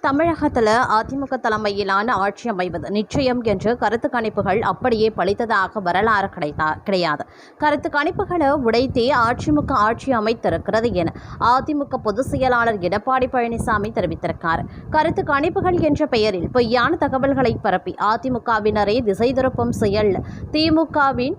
தமிழகத்தில் அதிமுக தலைமையிலான ஆட்சி அமைவது நிச்சயம் என்று கருத்து கணிப்புகள் அப்படியே பலித்ததாக வரலாறு கிடையாது. கருத்து கணிப்புகளை உடைத்தே அதிமுக ஆட்சி அமைத்திருக்கிறது என அதிமுக பொதுச் செயலாளர் எடப்பாடி பழனிசாமி தெரிவித்திருக்கிறார். கருத்து கணிப்புகள் என்ற பெயரில் பொய்யான தகவல்களை பரப்பி அதிமுகவினரை திசை திருப்பும் செயல் திமுகவின்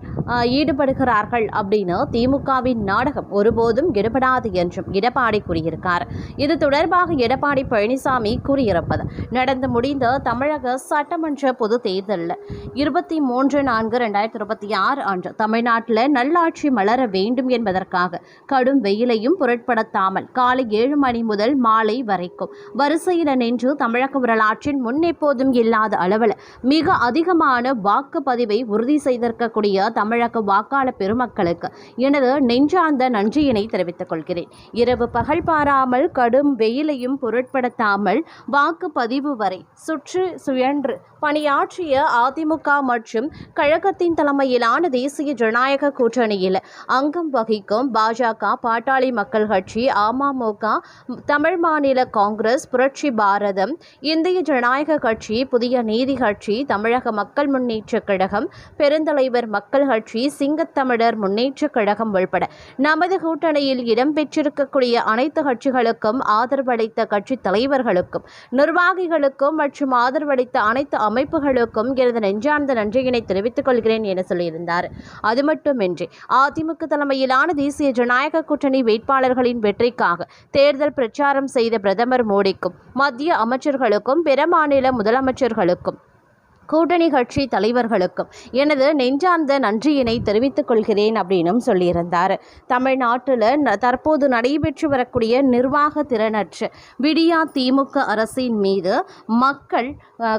ஈடுபடுகிறார்கள் அப்படின்னு திமுகவின் நாடகம் ஒருபோதும் ஈடுபடாது என்றும் எடப்பாடி கூறியிருக்கார். இது தொடர்பாக எடப்பாடி பழனிசாமி கூறியிருப்பது நடந்து முடிந்த தமிழக சட்டமன்ற பொது தேர்தலில் 23/4/2026 அன்று தமிழ்நாட்டில் நல்லாட்சி மலர வேண்டும் என்பதற்காக கடும் வெயிலையும் பொருட்படுத்தாமல் காலை 7 மணி முதல் மாலை வரைக்கும் வரிசையில் நின்று தமிழக வரலாற்றின் முன்னெப்போதும் இல்லாத அளவில் மிக அதிகமான வாக்குப்பதிவை உறுதி செய்திருக்கக்கூடிய தமிழக வாக்காளர் பெருமக்களுக்கு எனது நெஞ்சார்ந்த நன்றியினை தெரிவித்துக் கொள்கிறேன். இரவு பகல் பாராமல் கடும் வெயிலையும் பொருட்படுத்தாமல் வாக்குப்பதிவு வரை சுழன்று பணியாற்றிய அதிமுக மற்றும் கழகத்தின் தலைமையிலான தேசிய ஜனநாயக கூட்டணியில் அங்கம் வகிக்கும் பாஜக, பாட்டாளி மக்கள் கட்சி, அமமுக, தமிழ் மாநில காங்கிரஸ், புரட்சி பாரதம், இந்திய ஜனநாயக கட்சி, புதிய நீதி கட்சி, தமிழக மக்கள் முன்னேற்ற கழகம், பெருந்தலைவர் மக்கள் கட்சி, சிங்கத்தமிழர் முன்னேற்ற கழகம் உள்பட நமது கூட்டணியில் இடம்பெற்றிருக்கக்கூடிய அனைத்து கட்சிகளுக்கும் ஆதரவளித்த கட்சி தலைவர்களுக்கும் நிர்வாகிகளுக்கும் மற்றும் ஆதரவளித்த அனைத்து அமைப்புகளுக்கும் எனது நெஞ்சார்ந்த நன்றியினை தெரிவித்துக் கொள்கிறேன் என சொல்லியிருந்தார். அது மட்டுமின்றி அதிமுக தலைமையிலான தேசிய ஜனநாயக கூட்டணி வேட்பாளர்களின் வெற்றிக்காக தேர்தல் பிரச்சாரம் செய்த பிரதமர் மோடிக்கும் மத்திய அமைச்சர்களுக்கும் பிற மாநில முதலமைச்சர்களுக்கும் கூட்டணி கட்சி தலைவர்களுக்கும் எனது நெஞ்சார்ந்த நன்றியினை தெரிவித்துக் கொள்கிறேன் அப்படின்னும் சொல்லியிருந்தார். தமிழ்நாட்டில் தற்போது நடைபெற்று வரக்கூடிய நிர்வாக திறனற்ற விடியா திமுக அரசின் மீது மக்கள்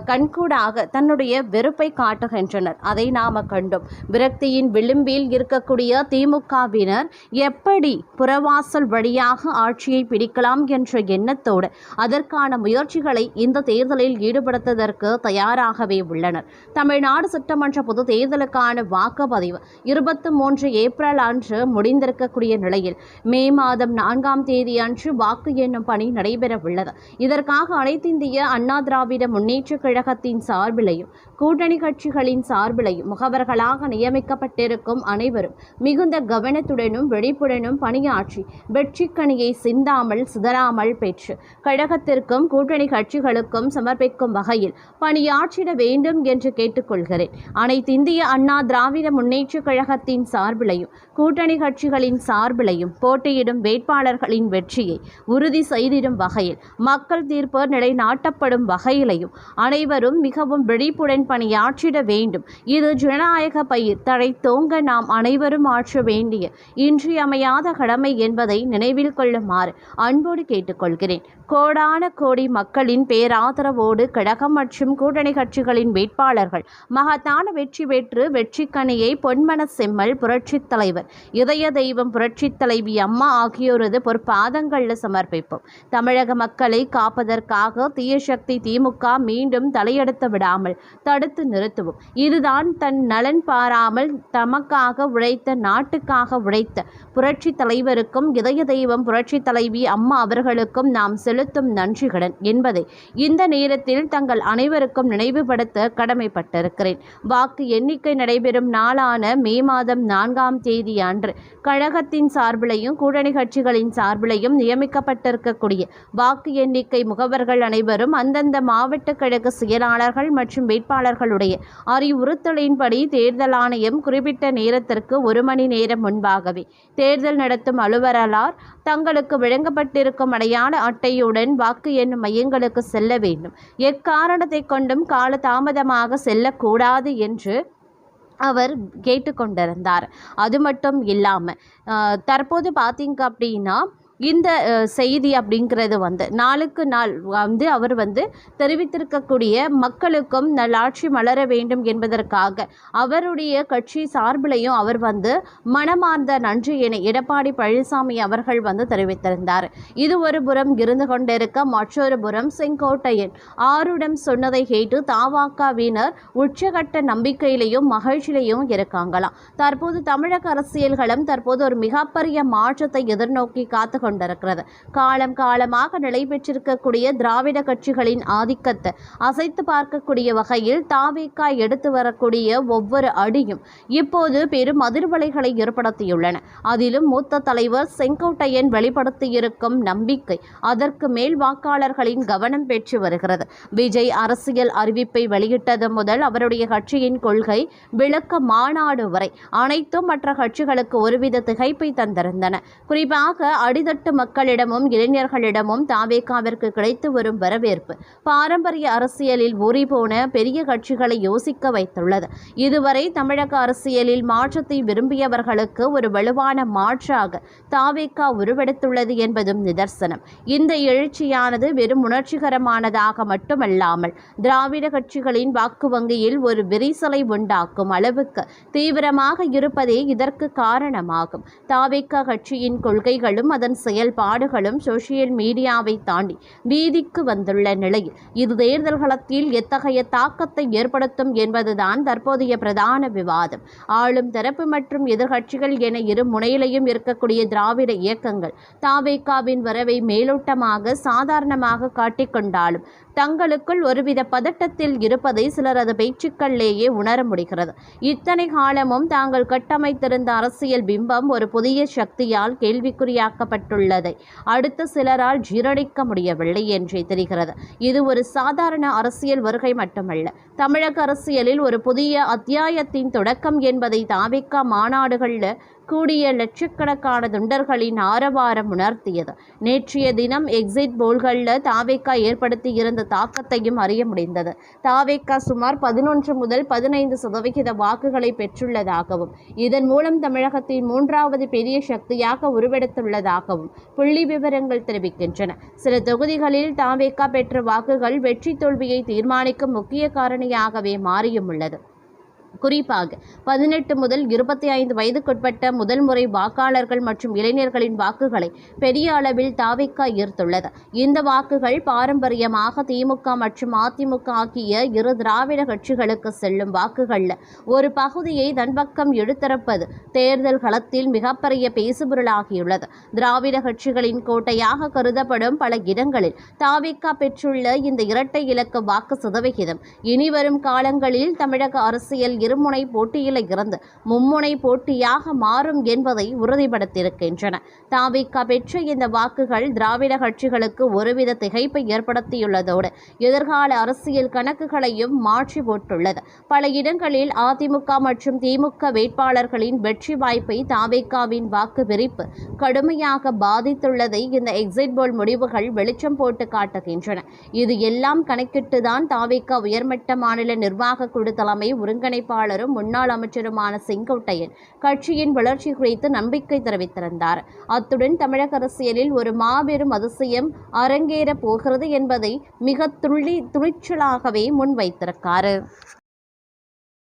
கண்கூடாக தன்னுடைய வெறுப்பை காட்டுகின்றனர். அதை நாம கண்டோம். விரக்தியின் விளிம்பில் இருக்கக்கூடிய திமுகவினர் எப்படி புறவாசல் வழியாக ஆட்சியை பிடிக்கலாம் என்ற எண்ணத்தோடு அதற்கான முயற்சிகளை இந்த தேர்தலில் ஈடுபடுத்துவதற்கு தயாராகவே உள்ளனர். தமிழ்நாடு சட்டமன்ற பொது தேர்தலுக்கான வாக்குப்பதிவு 23 ஏப்ரல் அன்று முடிந்திருக்கக்கூடிய நிலையில் மே மாதம் 4ஆம் தேதி அன்று வாக்கு எண்ணும் பணி நடைபெற உள்ளது. இதற்காக அனைத்திந்திய அண்ணா திராவிட முன்னேற்ற கழகத்தின் சார்பிலையும் கூட்டணி கட்சிகளின் சார்பிலையும் முகவர்களாக நியமிக்கப்பட்டிருக்கும் அனைவரும் மிகுந்த கவனத்துடனும் வெடிப்புடனும் பணியாற்றி வெற்றிக்கனியை சிந்தாமல் சிதறாமல் பெற்று கழகத்திற்கும் கூட்டணி கட்சிகளுக்கும் சமர்ப்பிக்கும் வகையில் பணியாற்றிட வேண்டும் என்று கேட்டுக்கொள்கிறேன். அனைத்து இந்திய அண்ணா திராவிட முன்னேற்ற கழகத்தின் சார்பிலையும் கூட்டணி கட்சிகளின் சார்பிலையும் போட்டியிடும் வேட்பாளர்களின் வெற்றியை உறுதி செய்திடும் வகையில் மக்கள் தீர்ப்பு நிலைநாட்டப்படும் வகையிலையும் அனைவரும் மிகவும் விழிப்புடன் பணியாற்றிட வேண்டும். இது ஜனநாயக பயிர் தடை தோங்க நாம் அனைவரும் ஆற்ற வேண்டிய இன்றியமையாத கடமை என்பதை நினைவில் கொள்ளுமாறு அன்போடு கேட்டுக்கொள்கிறேன். கோடான கோடி மக்களின் பேராதரவோடு கழகம் மற்றும் கூட்டணி கட்சிகளின் வேட்பாளர்கள் மகத்தான வெற்றி பெற்று வெற்றிக்கனியை பொன்மன செம்மல் புரட்சித் தலைவர் இதய தெய்வம் புரட்சித் தலைவி அம்மா ஆகியோரது பொற்பாதங்களில் சமர்ப்பிப்போம். தமிழக மக்களை காப்பதற்காக தீய சக்தி திமுக மீண்டும் தலையெடுத்து விடாமல் தடுத்து நிறுத்துவோம். இதுதான் தன் நலன் பாராமல் தமக்காக உழைத்த நாட்டுக்காக உழைத்த புரட்சி தலைவருக்கும் இதய தெய்வம் புரட்சி தலைவி அம்மா அவர்களுக்கும் நாம் செலுத்தும் நன்றிகடன் என்பதை இந்த நேரத்தில் தங்கள் அனைவருக்கும் நினைவுபடுத்த கடமைப்பட்டிருக்கிறேன். வாக்கு எண்ணிக்கை நடைபெறும் நாளான மே மாதம் 4ஆம் தேதி அன்று கழகத்தின் சார்பிலையும் கூட்டணி கட்சிகளின் சார்பிலையும் நியமிக்கப்பட்டிருக்கக்கூடிய வாக்கு எண்ணிக்கை முகவர்கள் அனைவரும் அந்தந்த மாவட்ட கழக செயலாளர்கள் மற்றும் வேட்பாளர்களுடைய அறிவுறுத்தலின்படி தேர்தல் ஆணையம் குறிப்பிட்ட நேரத்திற்கு 1 மணி நேரம் முன்பாகவே தேர்தல் நடத்தும் அலுவலரால் தங்களுக்கு வழங்கப்பட்டிருக்கும் அடையாள அட்டையுடன் வாக்கு எண்ணும் மையங்களுக்கு செல்ல வேண்டும். எக்காரணத்தை கொண்டும் கால தாமதமாக செல்லக்கூடாது என்று அவர் கேட்டுக்கொண்டிருந்தார். அது மட்டும் இல்லாமல் தற்போது பார்த்தீங்க அப்படின்னா இந்த செய்தி அப்படிங்கிறது நாளுக்கு நாள் அவர் தெரிவித்திருக்கக்கூடிய மக்களுக்கும் நல்லாட்சி மலர வேண்டும் என்பதற்காக அவருடைய கட்சி சார்பிலையும் அவர் மனமார்ந்த நன்றியினை எடப்பாடி பழனிசாமி அவர்கள் தெரிவித்திருந்தார். இது ஒரு புறம் இருந்து கொண்டிருக்க மற்றொரு புறம் செங்கோட்டையன் ஆருடம் சொன்னதை கேட்டு தவாகவினர் உச்சகட்ட நம்பிக்கையிலையும் மகிழ்ச்சியிலையும் இருக்காங்களாம். தற்போது தமிழக அரசியல்களும் தற்போது ஒரு மிகப்பெரிய மாற்றத்தை எதிர்நோக்கி காத்து கொண்டிருக்கிறது. காலம் காலமாக நிலை பெற்றிருக்கக்கூடிய திராவிட கட்சிகளின் ஆதிக்கத்தை அசைத்து பார்க்கக்கூடிய வகையில் தாவேகா எடுத்து வரக்கூடிய ஒவ்வொரு அடியும் இப்போது பெரும் அதிர்வலைகளை ஏற்படுத்தியுள்ளன. அதிலும் மூத்த தலைவர் செங்கோட்டையன் வெளிப்படுத்தியிருக்கும் நம்பிக்கை அதற்கு மேல் வாக்காளர்களின் கவனம் பெற்று வருகிறது. விஜய் அரசியல் அறிவிப்பை வெளியிட்டது முதல் அவருடைய கட்சியின் கொள்கை விளக்க மாநாடு வரை அனைத்தும் மற்ற கட்சிகளுக்கு ஒருவித திகைப்பை தந்திருந்தன. குறிப்பாக அடித்தட்டு மக்களிடமும் இளைஞர்களிடமும் தாவேகாவிற்கு கிடைத்து வரும் வரவேற்பு பாரம்பரிய அரசியலில் ஊறிப்போன பெரிய கட்சிகளை யோசிக்க வைத்துள்ளது. இதுவரை தமிழக அரசியலில் மாற்றத்தை விரும்பியவர்களுக்கு ஒரு வலுவான மாற்றாக தாவேகா உருவெடுத்துள்ளது என்பதும் நிதர்சனம். இந்த எழுச்சியானது வெறும் உணர்ச்சிகரமானதாக மட்டுமல்லாமல் திராவிட கட்சிகளின் வாக்கு வங்கியில் ஒரு விரிசலை உண்டாக்கும் அளவுக்கு தீவிரமாக இருப்பதே இதற்கு காரணமாகும். தாவேகா கட்சியின் கொள்கைகளும் அதன் செயல்பாடுகளும் சோசியல் மீடியாவை தாண்டி வீதிக்கு வந்துள்ள நிலையில் இது தேர்தல் களத்தில் எத்தகைய தாக்கத்தை ஏற்படுத்தும் என்பதுதான் தற்போதைய பிரதான விவாதம். ஆளும் தரப்பு மற்றும் எதிர்கட்சிகள் என இரு முனையிலையும் இருக்கக்கூடிய திராவிட இயக்கங்கள் தாவேகாவின் வரவை மேலோட்டமாக சாதாரணமாக காட்டிக்கொண்டாலும் தங்களுக்குள் ஒருவித பதட்டத்தில் இருப்பதை சிலரது பேச்சுக்களிலேயே உணர முடிகிறது. இத்தனை காலமும் தாங்கள் கட்டமைத்திருந்த அரசியல் பிம்பம் ஒரு புதிய சக்தியால் கேள்விக்குறியாக்கப்பட்டுள்ளதை அடுத்த சிலரால் ஜீரணிக்க முடியவில்லை என்றே தெரிகிறது. இது ஒரு சாதாரண அரசியல் வருகை மட்டுமல்ல, தமிழக அரசியலில் ஒரு புதிய அத்தியாயத்தின் தொடக்கம் என்பதை தாவேகா மாநாடுகளில் கூடிய லட்சக்கணக்கான தொண்டர்களின் ஆரவாரம் உணர்த்தியது. நேற்றைய தினம் எக்ஸிட் போல்களில் தாவேகா ஏற்படுத்தி இருந்த தாக்கத்தையும் அறிய முடிந்தது. தாவேகா சுமார் 11 முதல் 15% வாக்குகளை பெற்றுள்ளதாகவும் இதன் மூலம் தமிழகத்தின் 3வது பெரிய சக்தியாக உருவெடுத்துள்ளதாகவும் புள்ளி விவரங்கள் தெரிவிக்கின்றன. சில தொகுதிகளில் தாவேகா பெற்ற வாக்குகள் வெற்றி தோல்வியை தீர்மானிக்கும் முக்கிய காரணியாகவே மாறியும் உள்ளது. குறிப்பாக 18 முதல் 25 வயதுக்குட்பட்ட முதல் முறை வாக்காளர்கள் மற்றும் இளைஞர்களின் வாக்குகளை பெரிய அளவில் தாவேகா ஈர்த்துள்ளது. இந்த வாக்குகள் பாரம்பரியமாக திமுக மற்றும் அதிமுக ஆகிய இரு திராவிட கட்சிகளுக்கு செல்லும் வாக்குகளில் ஒரு பகுதியை தன்பக்கம் எடுத்திருப்பது தேர்தல் களத்தில் மிகப்பெரிய பேசுபொருளாகியுள்ளது. திராவிட கட்சிகளின் கோட்டையாக கருதப்படும் பல இடங்களில் தாவேகா பெற்றுள்ள இந்த இரட்டை இலக்க வாக்கு சதவிகிதம் இனிவரும் காலங்களில் தமிழக அரசியல் இருமுனை போட்டியில் இருந்து மும்முனை போட்டியாக மாறும் என்பதை உறுதிப்படுத்தியிருக்கின்றன. தாவேகா பெற்ற இந்த வாக்குகள் திராவிட கட்சிகளுக்கு ஒருவித திகைப்பை ஏற்படுத்தியுள்ளதோடு எதிர்கால அரசியல் கணக்குகளையும் மாற்றி போட்டுள்ளது. பல இடங்களில் அதிமுக மற்றும் திமுக வேட்பாளர்களின் வெற்றி வாய்ப்பை தாவேகாவின் வாக்கு விரிப்பு கடுமையாக பாதித்துள்ளதை இந்த எக்ஸிட் போல் முடிவுகள் வெளிச்சம் போட்டு காட்டுகின்றன. இது எல்லாம் கணக்கிட்டுதான் தாவேகா உயர்மட்ட மாநில நிர்வாக குழு தலைமை ஒருங்கிணைப்பாளரும் முன்னாள் அமைச்சருமான செங்கோட்டையன் கட்சியின் வளர்ச்சி குறித்து நம்பிக்கை தெரிவித்திருந்தார். அத்துடன் தமிழக அரசியலில் ஒரு மாபெரும் அதிசயம் அரங்கேற போகிறது என்பதை மிக துணிச்சலாகவே முன்வைத்திருக்கார்.